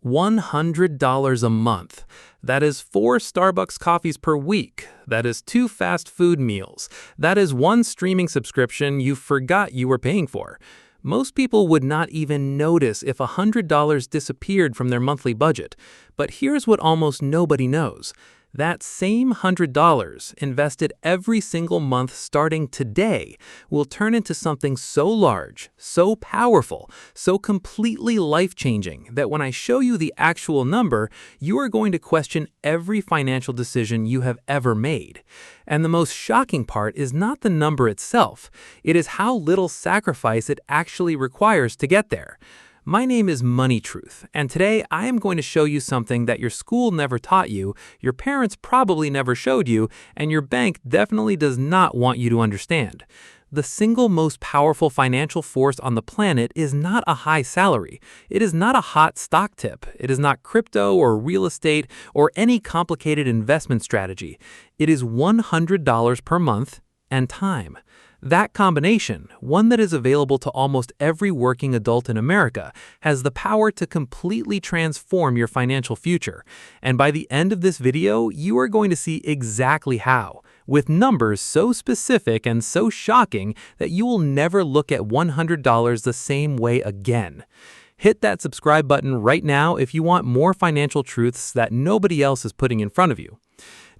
$100 a month. That is 4 Starbucks coffees per week. That is 2 fast food meals. That is 1 streaming subscription you forgot you were paying for. Most people would not even notice if $100 disappeared from their monthly budget. But here's what almost nobody knows. That same $100 invested every single month starting today will turn into something so large, so powerful, so completely life-changing that when I show you the actual number, you are going to question every financial decision you have ever made. And the most shocking part is not the number itself. It is how little sacrifice it actually requires to get there. My name is Money Truth, and today I am going to show you something that your school never taught you, your parents probably never showed you, and your bank definitely does not want you to understand. The single most powerful financial force on the planet is not a high salary. It is not a hot stock tip. It is not crypto or real estate or any complicated investment strategy. It is $100 per month and time. That combination, one that is available to almost every working adult in America, has the power to completely transform your financial future. And by the end of this video, you are going to see exactly how, with numbers so specific and so shocking that you will never look at $100 the same way again. Hit that subscribe button right now if you want more financial truths that nobody else is putting in front of you.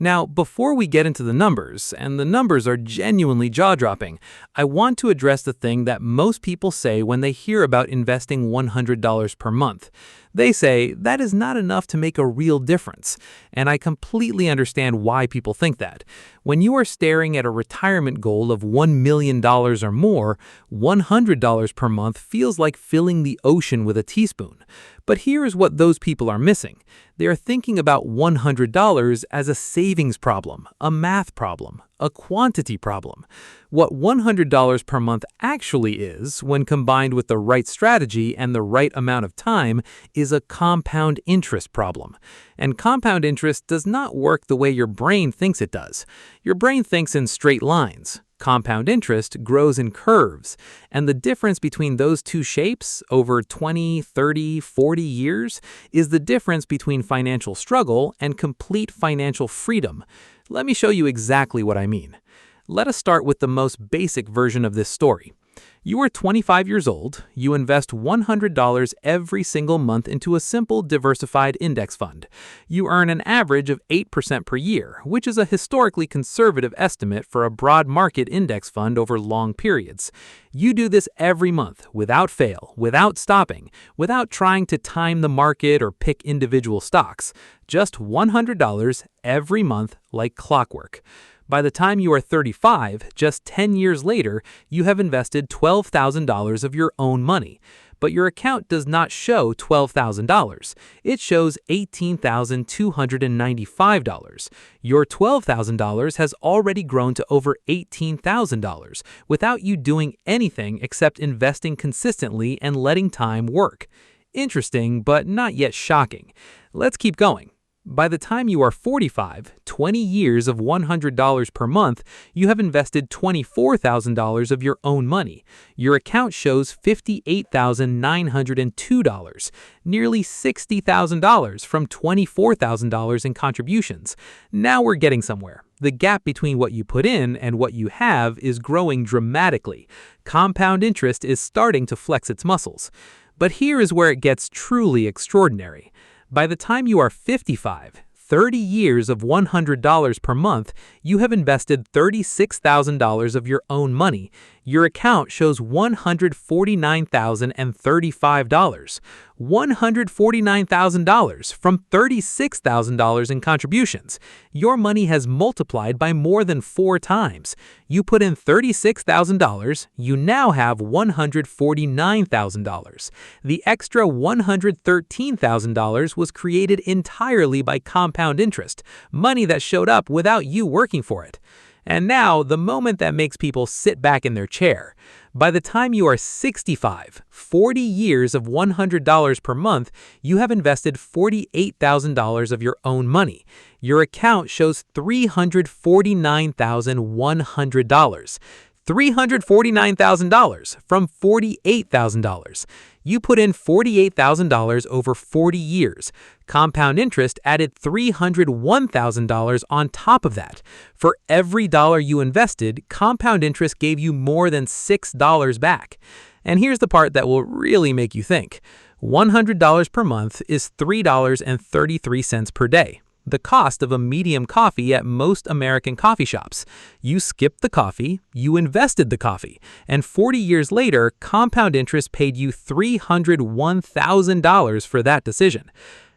Now, before we get into the numbers, and the numbers are genuinely jaw-dropping, I want to address the thing that most people say when they hear about investing $100 per month. They say that is not enough to make a real difference, and I completely understand why people think that. When you are staring at a retirement goal of $1 million or more, $100 per month feels like filling the ocean with a teaspoon. But here is what those people are missing. They are thinking about $100 as a savings problem, a math problem, a quantity problem. What $100 per month actually is, when combined with the right strategy and the right amount of time, is a compound interest problem. And compound interest does not work the way your brain thinks it does. Your brain thinks in straight lines. Compound interest grows in curves, and the difference between those two shapes over 20, 30, 40 years is the difference between financial struggle and complete financial freedom. Let me show you exactly what I mean. Let us start with the most basic version of this story. You are 25 years old, you invest $100 every single month into a simple diversified index fund. You earn an average of 8% per year, which is a historically conservative estimate for a broad market index fund over long periods. You do this every month, without fail, without stopping, without trying to time the market or pick individual stocks. Just $100 every month like clockwork. By the time you are 35, just 10 years later, you have invested $12,000 of your own money. But your account does not show $12,000. It shows $18,295. Your $12,000 has already grown to over $18,000 without you doing anything except investing consistently and letting time work. Interesting, but not yet shocking. Let's keep going. By the time you are 45, 20 years of $100 per month, you have invested $24,000 of your own money. Your account shows $58,902, nearly $60,000 from $24,000 in contributions. Now we're getting somewhere. The gap between what you put in and what you have is growing dramatically. Compound interest is starting to flex its muscles. But here is where it gets truly extraordinary. By the time you are 55, 30 years of $100 per month, you have invested $36,000 of your own money. Your account shows $149,035. $149,000 from $36,000 in contributions. Your money has multiplied by more than 4 times. You put in $36,000, you now have $149,000. The extra $113,000 was created entirely by compound interest, money that showed up without you working for it. And now, the moment that makes people sit back in their chair. By the time you are 65, 40 years of $100 per month, you have invested $48,000 of your own money. Your account shows $349,100. $349,000 from $48,000. You put in $48,000 over 40 years. Compound interest added $301,000 on top of that. For every dollar you invested, compound interest gave you more than $6 back. And here's the part that will really make you think. $100 per month is $3.33 per day, the cost of a medium coffee at most American coffee shops. You skipped the coffee, you invested the coffee, and 40 years later, compound interest paid you $301,000 for that decision.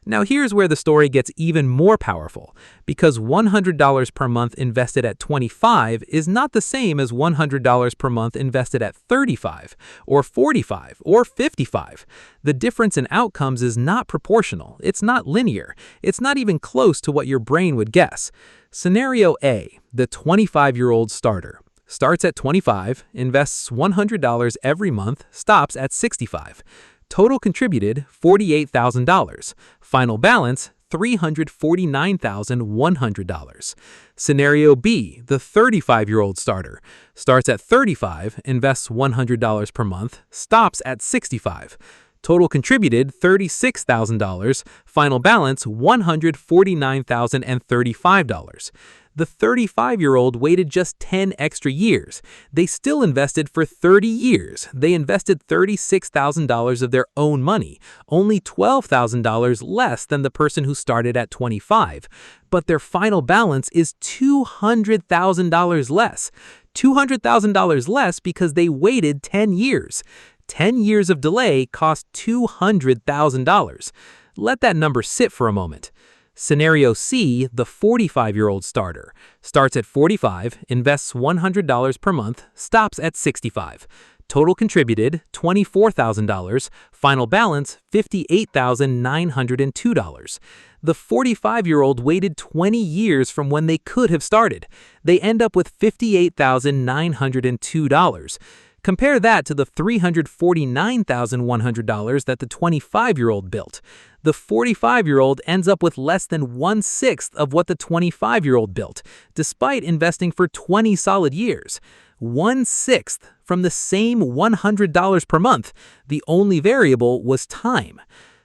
Now here's where the story gets even more powerful, because $100 per month invested at 25 is not the same as $100 per month invested at 35, or 45, or 55. The difference in outcomes is not proportional, it's not linear, it's not even close to what your brain would guess. Scenario A, the 25-year-old starter. Starts at 25, invests $100 every month, stops at 65. Total contributed $48,000. Final balance $349,100. Scenario B, the 35-year-old starter. Starts at 35, invests $100 per month, stops at 65. Total contributed $36,000. Final balance $149,035. The 35-year-old waited just 10 extra years. They still invested for 30 years. They invested $36,000 of their own money, only $12,000 less than the person who started at 25. But their final balance is $200,000 less. $200,000 less because they waited 10 years. 10 years of delay cost $200,000. Let that number sit for a moment. Scenario C, the 45-year-old starter. Starts at 45, invests $100 per month, stops at 65. Total contributed $24,000. Final balance $58,902. The 45-year-old waited 20 years from when they could have started. They end up with $58,902. Compare that to the $349,100 that the 25-year-old built. The 45-year-old ends up with less than 1/6 of what the 25-year-old built, despite investing for 20 solid years. 1/6 from the same $100 per month. The only variable was time.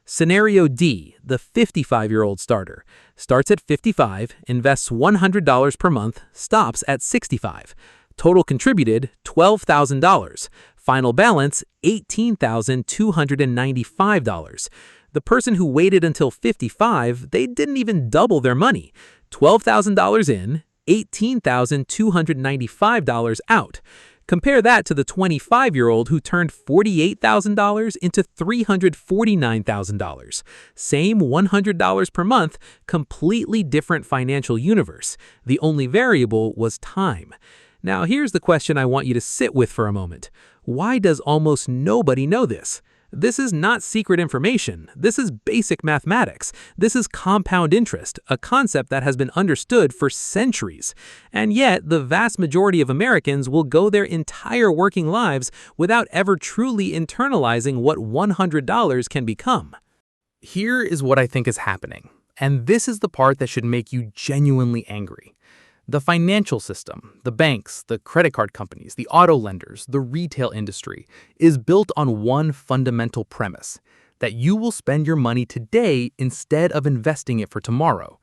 Scenario D, the 55-year-old starter. Starts at 55, invests $100 per month, stops at 65. Total contributed $12,000. Final balance $18,295. The person who waited until 55, they didn't even double their money. $12,000 in, $18,295 out. Compare that to the 25-year-old who turned $48,000 into $349,000. Same $100 per month, completely different financial universe. The only variable was time. Now here's the question I want you to sit with for a moment. Why does almost nobody know this? This is not secret information. This is basic mathematics. This is compound interest, a concept that has been understood for centuries. And yet, the vast majority of Americans will go their entire working lives without ever truly internalizing what $100 can become. Here is what I think is happening, and this is the part that should make you genuinely angry. The financial system, the banks, the credit card companies, the auto lenders, the retail industry is built on one fundamental premise, that you will spend your money today instead of investing it for tomorrow.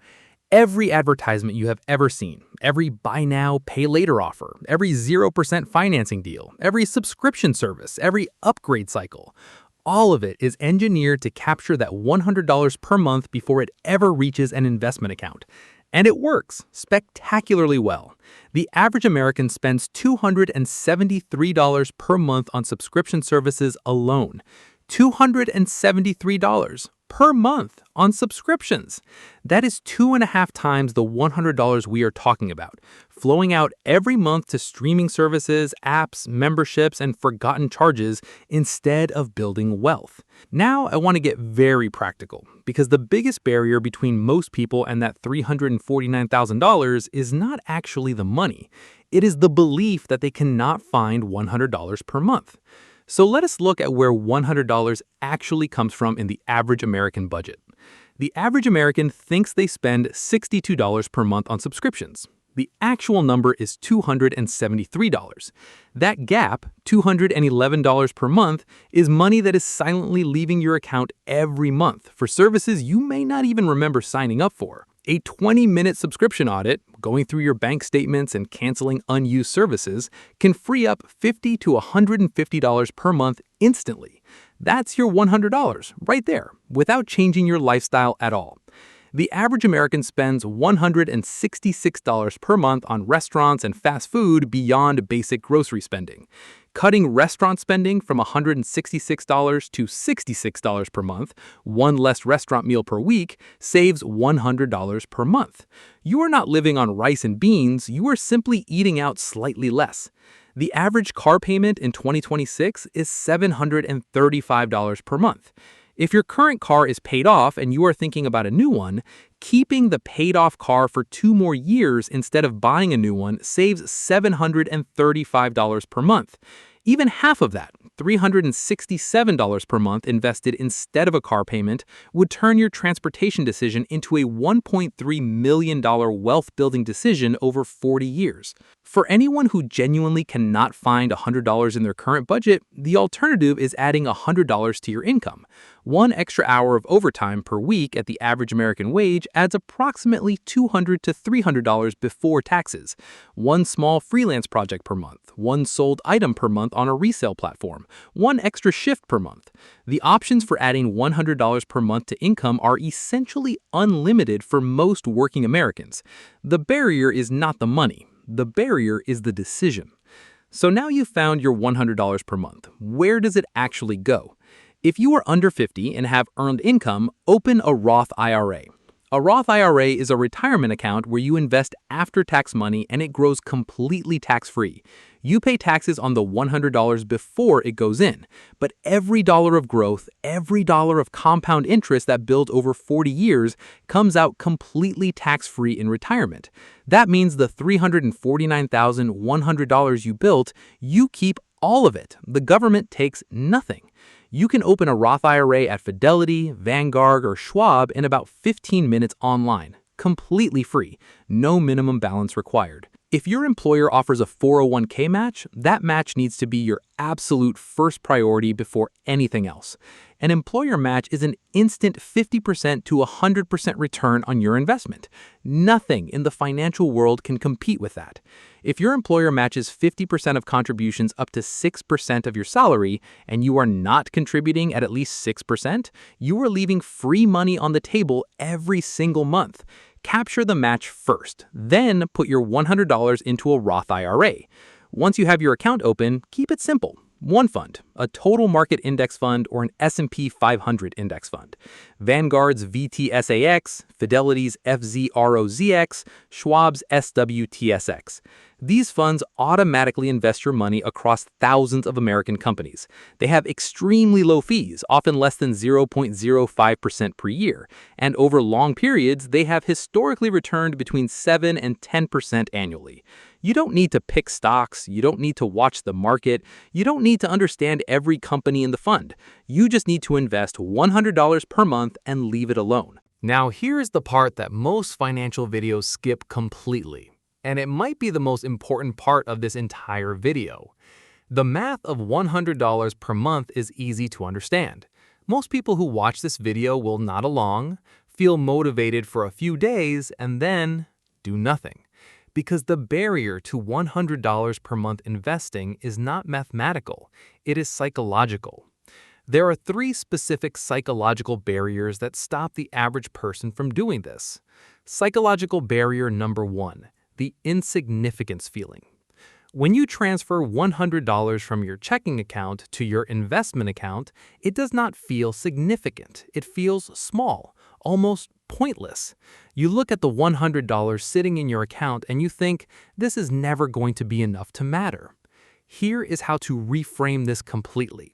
Every advertisement you have ever seen, every buy now, pay later offer, every 0% financing deal, every subscription service, every upgrade cycle, all of it is engineered to capture that $100 per month before it ever reaches an investment account. And it works spectacularly well. The average American spends $273 per month on subscription services alone. $273 per month on subscriptions. That is 2.5 times the $100 we are talking about, flowing out every month to streaming services, apps, memberships, and forgotten charges instead of building wealth. Now I want to get very practical, because the biggest barrier between most people and that $349,000 is not actually the money. It is the belief that they cannot find $100 per month. So let us look at where $100 actually comes from in the average American budget. The average American thinks they spend $62 per month on subscriptions. The actual number is $273. That gap, $211 per month, is money that is silently leaving your account every month for services you may not even remember signing up for. A 20-minute subscription audit, going through your bank statements and canceling unused services, can free up $50 to $150 per month instantly. That's your $100 right there, without changing your lifestyle at all. The average American spends $166 per month on restaurants and fast food beyond basic grocery spending. Cutting restaurant spending from $166 to $66 per month, one less restaurant meal per week, saves $100 per month. You are not living on rice and beans, you are simply eating out slightly less. The average car payment in 2026 is $735 per month. If your current car is paid off and you are thinking about a new one, keeping the paid-off car for 2 more years instead of buying a new one saves $735 per month. Even half of that, $367 per month invested instead of a car payment, would turn your transportation decision into a $1.3 million wealth-building decision over 40 years. For anyone who genuinely cannot find $100 in their current budget, the alternative is adding $100 to your income. 1 extra hour of overtime per week at the average American wage adds approximately $200 to $300 before taxes. 1 small freelance project per month, 1 sold item per month on a resale platform, 1 extra shift per month. The options for adding $100 per month to income are essentially unlimited for most working Americans. The barrier is not the money. The barrier is the decision. So now you've found your $100 per month. Where does it actually go? If you are under 50 and have earned income, open a Roth IRA. A Roth IRA is a retirement account where you invest after-tax money and it grows completely tax-free. You pay taxes on the $100 before it goes in, but every dollar of growth, every dollar of compound interest that builds over 40 years comes out completely tax-free in retirement. That means the $349,100 you built, you keep all of it. The government takes nothing. You can open a Roth IRA at Fidelity, Vanguard, or Schwab in about 15 minutes online, completely free, no minimum balance required. If your employer offers a 401k match, that match needs to be your absolute first priority before anything else. An employer match is an instant 50% to 100% return on your investment. Nothing in the financial world can compete with that. If your employer matches 50% of contributions up to 6% of your salary, and you are not contributing at least 6%, you are leaving free money on the table every single month. Capture the match first, then put your $100 into a Roth IRA. Once you have your account open, keep it simple. 1 fund, a total market index fund or an S&P 500 index fund. Vanguard's VTSAX, Fidelity's FZROZX, Schwab's SWTSX. These funds automatically invest your money across thousands of American companies. They have extremely low fees, often less than 0.05% per year, and over long periods, they have historically returned between 7 and 10% annually. You don't need to pick stocks, you don't need to watch the market, you don't need to understand every company in the fund. You just need to invest $100 per month and leave it alone. Now here's the part that most financial videos skip completely. And it might be the most important part of this entire video. The math of $100 per month is easy to understand. Most people who watch this video will nod along, feel motivated for a few days, and then do nothing. Because the barrier to $100 per month investing is not mathematical, it is psychological. There are 3 specific psychological barriers that stop the average person from doing this. Psychological barrier number 1. The insignificance feeling. When you transfer $100 from your checking account to your investment account, it does not feel significant. It feels small, almost pointless. You look at the $100 sitting in your account and you think, this is never going to be enough to matter. Here is how to reframe this completely.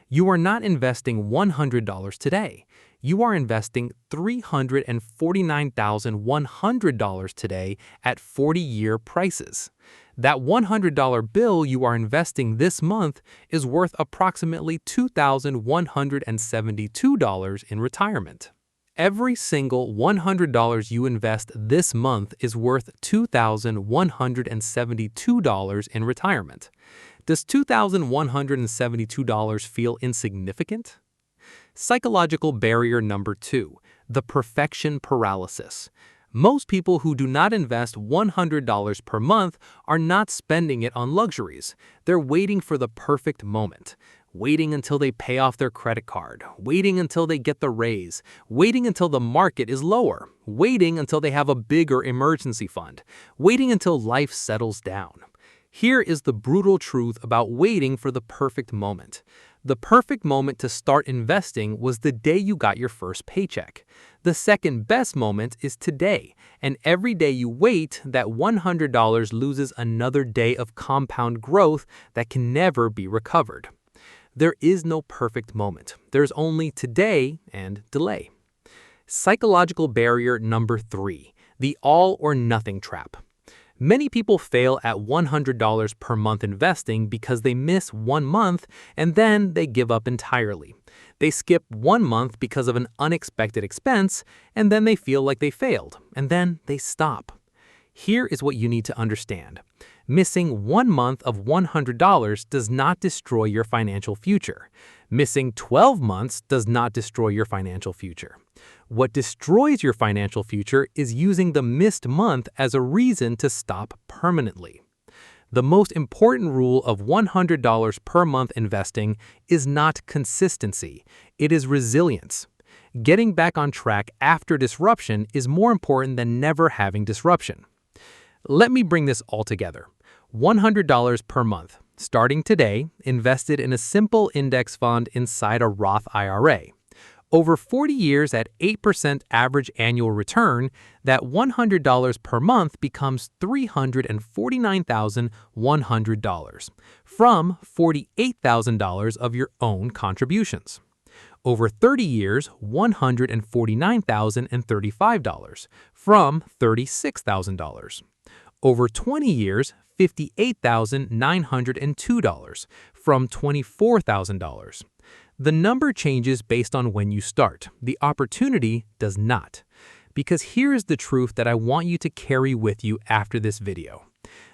You are not investing $100 today. You are investing $349,100 today at 40-year prices. That $100 bill you are investing this month is worth approximately $2,172 in retirement. Every single $100 you invest this month is worth $2,172 in retirement. Does $2,172 feel insignificant? Psychological barrier number 2, the perfection paralysis. Most people who do not invest $100 per month are not spending it on luxuries. They're waiting for the perfect moment. Waiting until they pay off their credit card, waiting until they get the raise, waiting until the market is lower, waiting until they have a bigger emergency fund, waiting until life settles down. Here is the brutal truth about waiting for the perfect moment. The perfect moment to start investing was the day you got your first paycheck. The second best moment is today, and every day you wait, that $100 loses another day of compound growth that can never be recovered. There is no perfect moment. There's only today and delay. Psychological barrier number 3, the all or nothing trap. Many people fail at $100 per month investing because they miss 1 month and then they give up entirely. They skip 1 month because of an unexpected expense and then they feel like they failed and then they stop. Here is what you need to understand. Missing 1 month of $100 does not destroy your financial future. Missing 12 months does not destroy your financial future. What destroys your financial future is using the missed month as a reason to stop permanently. The most important rule of $100 per month investing is not consistency, it is resilience. Getting back on track after disruption is more important than never having disruption. Let me bring this all together. $100 per month, starting today, invested in a simple index fund inside a Roth IRA. Over 40 years at 8% average annual return, that $100 per month becomes $349,100 from $48,000 of your own contributions. Over 30 years, $149,035 from $36,000. Over 20 years, $58,902 from $24,000. The number changes based on when you start. The opportunity does not. Because here is the truth that I want you to carry with you after this video.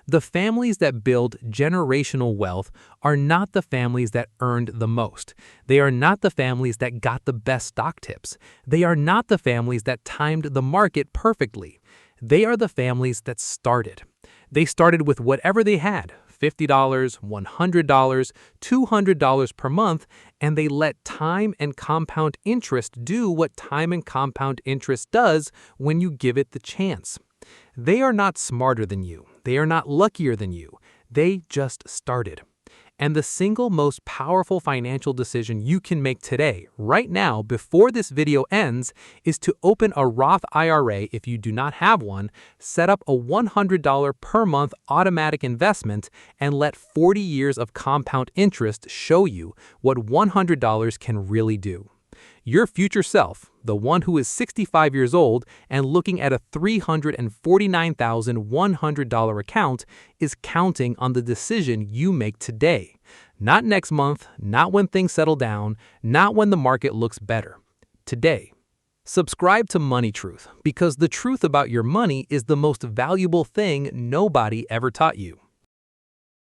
The families that build generational wealth are not the families that earned the most. They are not the families that got the best stock tips. They are not the families that timed the market perfectly. They are the families that started. They started with whatever they had, $50, $100, $200 per month, and they let time and compound interest do what time and compound interest does when you give it the chance. They are not smarter than you. They are not luckier than you. They just started. And the single most powerful financial decision you can make today, right now, before this video ends, is to open a Roth IRA if you do not have one, set up a $100 per month automatic investment, and let 40 years of compound interest show you what $100 can really do. Your future self, the one who is 65 years old and looking at a $349,100 account, is counting on the decision you make today. Not next month, not when things settle down, not when the market looks better. Today. Subscribe to Money Truth, because the truth about your money is the most valuable thing nobody ever taught you.